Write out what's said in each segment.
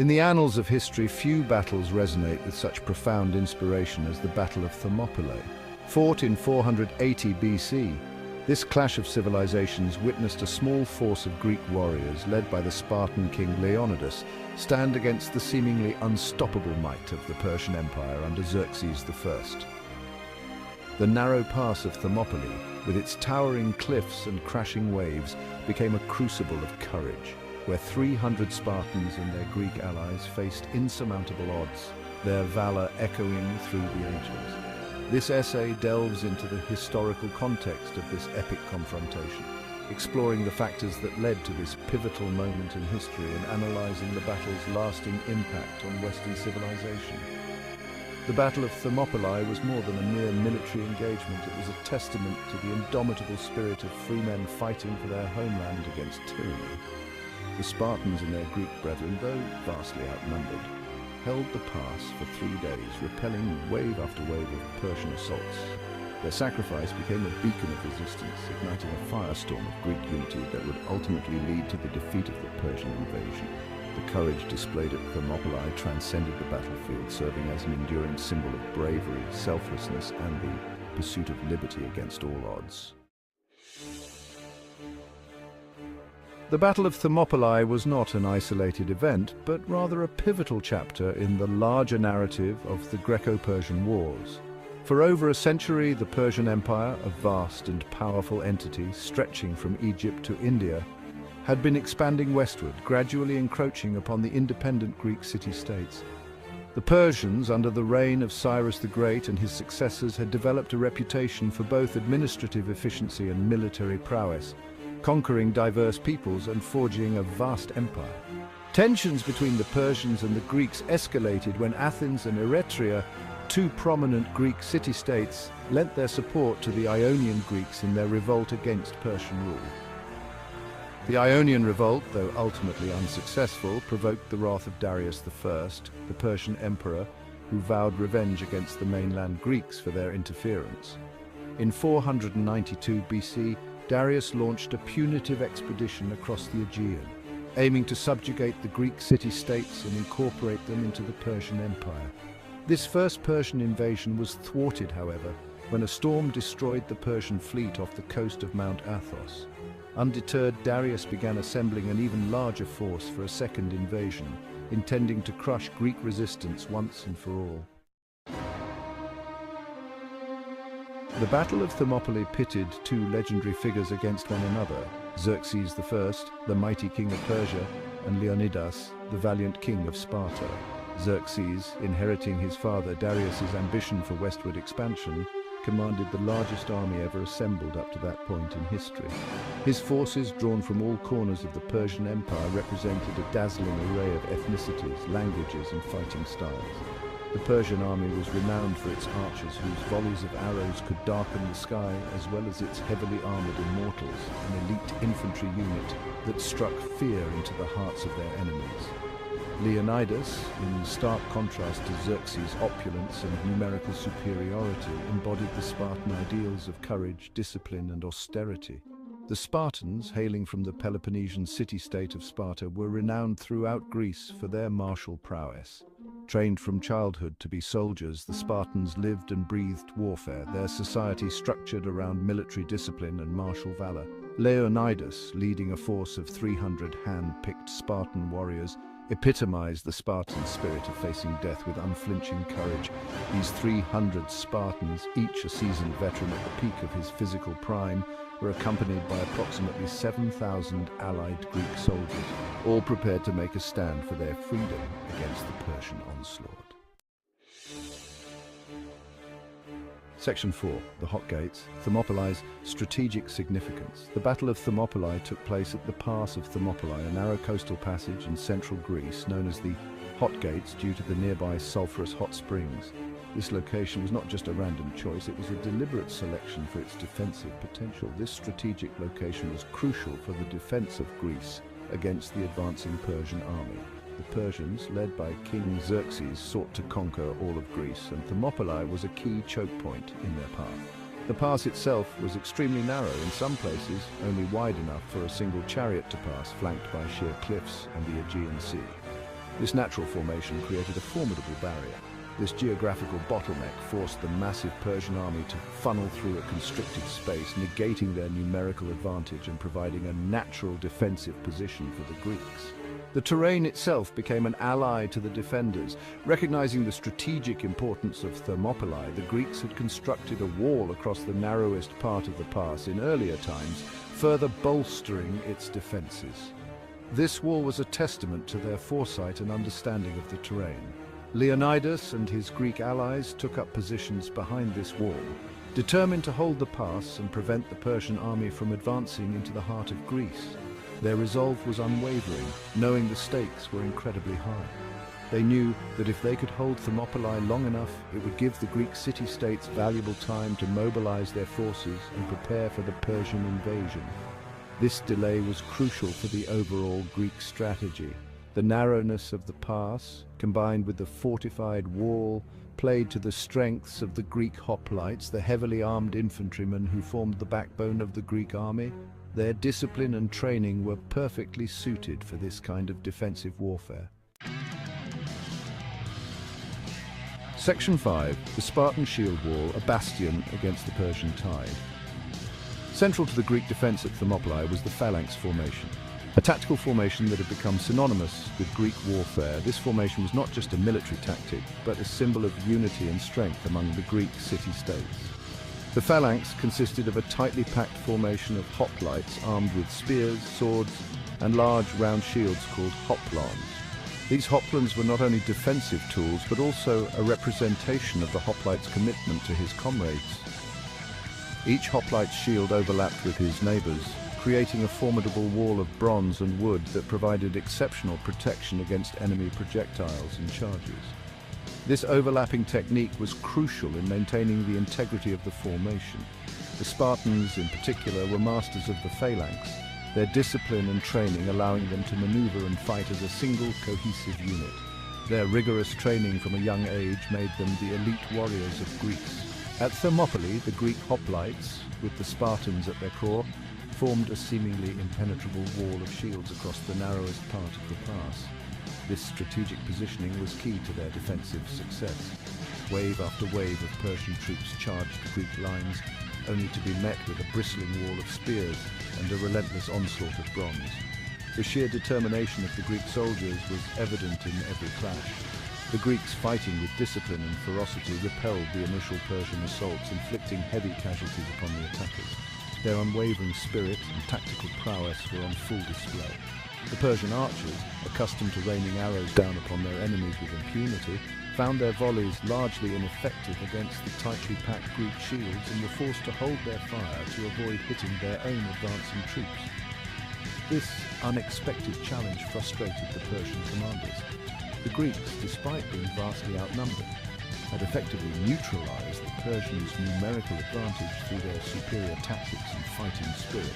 In the annals of history, few battles resonate with such profound inspiration as the Battle of Thermopylae. Fought in 480 BC, this clash of civilizations witnessed a small force of Greek warriors led by the Spartan King Leonidas stand against the seemingly unstoppable might of the Persian Empire under Xerxes I. The narrow pass of Thermopylae, with its towering cliffs and crashing waves, became a crucible of courage, where 300 Spartans and their Greek allies faced insurmountable odds, their valor echoing through the ages. This essay delves into the historical context of this epic confrontation, exploring the factors that led to this pivotal moment in history and analyzing the battle's lasting impact on Western civilization. The Battle of Thermopylae was more than a mere military engagement. It was a testament to the indomitable spirit of free men fighting for their homeland against tyranny. The Spartans and their Greek brethren, though vastly outnumbered, held the pass for 3 days, repelling wave after wave of Persian assaults. Their sacrifice became a beacon of resistance, igniting a firestorm of Greek unity that would ultimately lead to the defeat of the Persian invasion. The courage displayed at Thermopylae transcended the battlefield, serving as an enduring symbol of bravery, selflessness, and the pursuit of liberty against all odds. The Battle of Thermopylae was not an isolated event, but rather a pivotal chapter in the larger narrative of the Greco-Persian Wars. For over a century, the Persian Empire, a vast and powerful entity stretching from Egypt to India, had been expanding westward, gradually encroaching upon the independent Greek city-states. The Persians, under the reign of Cyrus the Great and his successors, had developed a reputation for both administrative efficiency and military prowess, conquering diverse peoples and forging a vast empire. Tensions between the Persians and the Greeks escalated when Athens and Eretria, two prominent Greek city-states, lent their support to the Ionian Greeks in their revolt against Persian rule. The Ionian revolt, though ultimately unsuccessful, provoked the wrath of Darius I, the Persian emperor, who vowed revenge against the mainland Greeks for their interference. In 492 BC, Darius launched a punitive expedition across the Aegean, aiming to subjugate the Greek city-states and incorporate them into the Persian Empire. This first Persian invasion was thwarted, however, when a storm destroyed the Persian fleet off the coast of Mount Athos. Undeterred, Darius began assembling an even larger force for a second invasion, intending to crush Greek resistance once and for all. The Battle of Thermopylae pitted two legendary figures against one another: Xerxes I, the mighty king of Persia, and Leonidas, the valiant king of Sparta. Xerxes, inheriting his father Darius's ambition for westward expansion, commanded the largest army ever assembled up to that point in history. His forces, drawn from all corners of the Persian Empire, represented a dazzling array of ethnicities, languages, and fighting styles. The Persian army was renowned for its archers, whose volleys of arrows could darken the sky, as well as its heavily armored immortals, an elite infantry unit that struck fear into the hearts of their enemies. Leonidas, in stark contrast to Xerxes' opulence and numerical superiority, embodied the Spartan ideals of courage, discipline, and austerity. The Spartans, hailing from the Peloponnesian city-state of Sparta, were renowned throughout Greece for their martial prowess. Trained from childhood to be soldiers, the Spartans lived and breathed warfare, their society structured around military discipline and martial valor. Leonidas, leading a force of 300 hand-picked Spartan warriors, epitomized the Spartan spirit of facing death with unflinching courage. These 300 Spartans, each a seasoned veteran at the peak of his physical prime, were accompanied by approximately 7,000 allied Greek soldiers, all prepared to make a stand for their freedom against the Persian onslaught. Section 4. The Hot Gates. Thermopylae's strategic significance. The Battle of Thermopylae took place at the Pass of Thermopylae, a narrow coastal passage in central Greece known as the Hot Gates due to the nearby sulphurous hot springs. This location was not just a random choice, it was a deliberate selection for its defensive potential. This strategic location was crucial for the defense of Greece against the advancing Persian army. The Persians, led by King Xerxes, sought to conquer all of Greece, and Thermopylae was a key choke point in their path. The pass itself was extremely narrow, in some places only wide enough for a single chariot to pass, flanked by sheer cliffs and the Aegean Sea. This natural formation created a formidable barrier. This geographical bottleneck forced the massive Persian army to funnel through a constricted space, negating their numerical advantage and providing a natural defensive position for the Greeks. The terrain itself became an ally to the defenders. Recognizing the strategic importance of Thermopylae, the Greeks had constructed a wall across the narrowest part of the pass in earlier times, further bolstering its defenses. This wall was a testament to their foresight and understanding of the terrain. Leonidas and his Greek allies took up positions behind this wall, determined to hold the pass and prevent the Persian army from advancing into the heart of Greece. Their resolve was unwavering, knowing the stakes were incredibly high. They knew that if they could hold Thermopylae long enough, it would give the Greek city-states valuable time to mobilize their forces and prepare for the Persian invasion. This delay was crucial for the overall Greek strategy. The narrowness of the pass, combined with the fortified wall, played to the strengths of the Greek hoplites, the heavily armed infantrymen who formed the backbone of the Greek army. Their discipline and training were perfectly suited for this kind of defensive warfare. Section 5. The Spartan shield wall, a bastion against the Persian tide. Central to the Greek defense at Thermopylae was the phalanx formation. A tactical formation that had become synonymous with Greek warfare. This formation was not just a military tactic, but a symbol of unity and strength among the Greek city-states. The phalanx consisted of a tightly packed formation of hoplites armed with spears, swords, and large round shields called hoplons. These hoplons were not only defensive tools, but also a representation of the hoplite's commitment to his comrades. Each hoplite's shield overlapped with his neighbors, creating a formidable wall of bronze and wood that provided exceptional protection against enemy projectiles and charges. This overlapping technique was crucial in maintaining the integrity of the formation. The Spartans, in particular, were masters of the phalanx, their discipline and training allowing them to maneuver and fight as a single, cohesive unit. Their rigorous training from a young age made them the elite warriors of Greece. At Thermopylae, the Greek hoplites, with the Spartans at their core, formed a seemingly impenetrable wall of shields across the narrowest part of the pass. This strategic positioning was key to their defensive success. Wave after wave of Persian troops charged the Greek lines, only to be met with a bristling wall of spears and a relentless onslaught of bronze. The sheer determination of the Greek soldiers was evident in every clash. The Greeks, fighting with discipline and ferocity, repelled the initial Persian assaults, inflicting heavy casualties upon the attackers. Their unwavering spirit and tactical prowess were on full display. The Persian archers, accustomed to raining arrows down upon their enemies with impunity, found their volleys largely ineffective against the tightly packed Greek shields and were forced to hold their fire to avoid hitting their own advancing troops. This unexpected challenge frustrated the Persian commanders. The Greeks, despite being vastly outnumbered, had effectively neutralized the Persians' numerical advantage through their superior tactics and fighting spirit.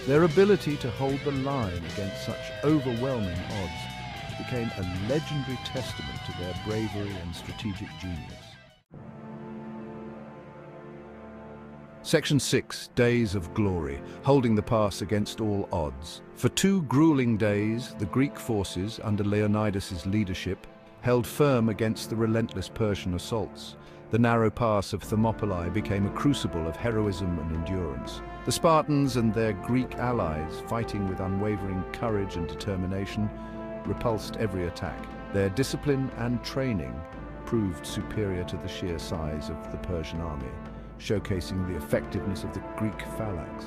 Their ability to hold the line against such overwhelming odds became a legendary testament to their bravery and strategic genius. Section 6. Days of Glory, holding the pass against all odds. For 2 grueling days, the Greek forces, under Leonidas' leadership, held firm against the relentless Persian assaults. The narrow pass of Thermopylae became a crucible of heroism and endurance. The Spartans and their Greek allies, fighting with unwavering courage and determination, repulsed every attack. Their discipline and training proved superior to the sheer size of the Persian army, showcasing the effectiveness of the Greek phalanx.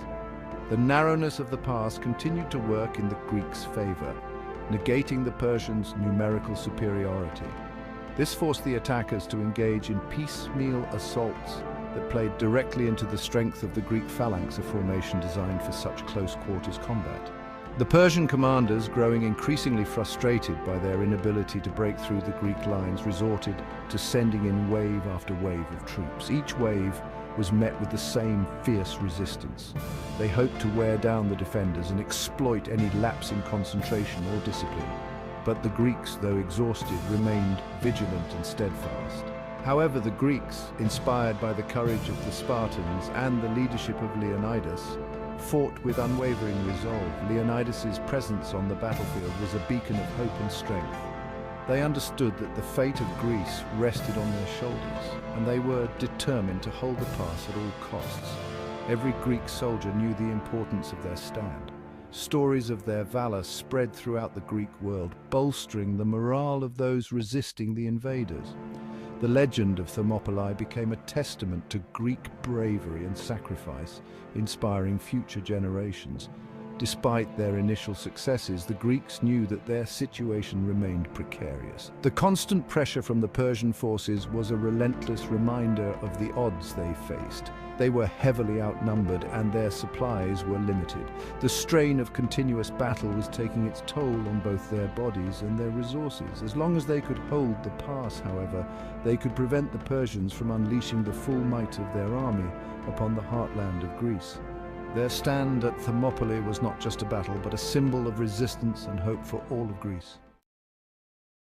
The narrowness of the pass continued to work in the Greeks' favor, negating the Persians' numerical superiority. This forced the attackers to engage in piecemeal assaults that played directly into the strength of the Greek phalanx, a formation designed for such close-quarters combat. The Persian commanders, growing increasingly frustrated by their inability to break through the Greek lines, resorted to sending in wave after wave of troops. Each wave was met with the same fierce resistance. They hoped to wear down the defenders and exploit any lapse in concentration or discipline. But the Greeks, though exhausted, remained vigilant and steadfast. However, the Greeks, inspired by the courage of the Spartans and the leadership of Leonidas, fought with unwavering resolve. Leonidas' presence on the battlefield was a beacon of hope and strength. They understood that the fate of Greece rested on their shoulders, and they were determined to hold the pass at all costs. Every Greek soldier knew the importance of their stand. Stories of their valor spread throughout the Greek world, bolstering the morale of those resisting the invaders. The legend of Thermopylae became a testament to Greek bravery and sacrifice, inspiring future generations. Despite their initial successes, the Greeks knew that their situation remained precarious. The constant pressure from the Persian forces was a relentless reminder of the odds they faced. They were heavily outnumbered and their supplies were limited. The strain of continuous battle was taking its toll on both their bodies and their resources. As long as they could hold the pass, however, they could prevent the Persians from unleashing the full might of their army upon the heartland of Greece. Their stand at Thermopylae was not just a battle, but a symbol of resistance and hope for all of Greece.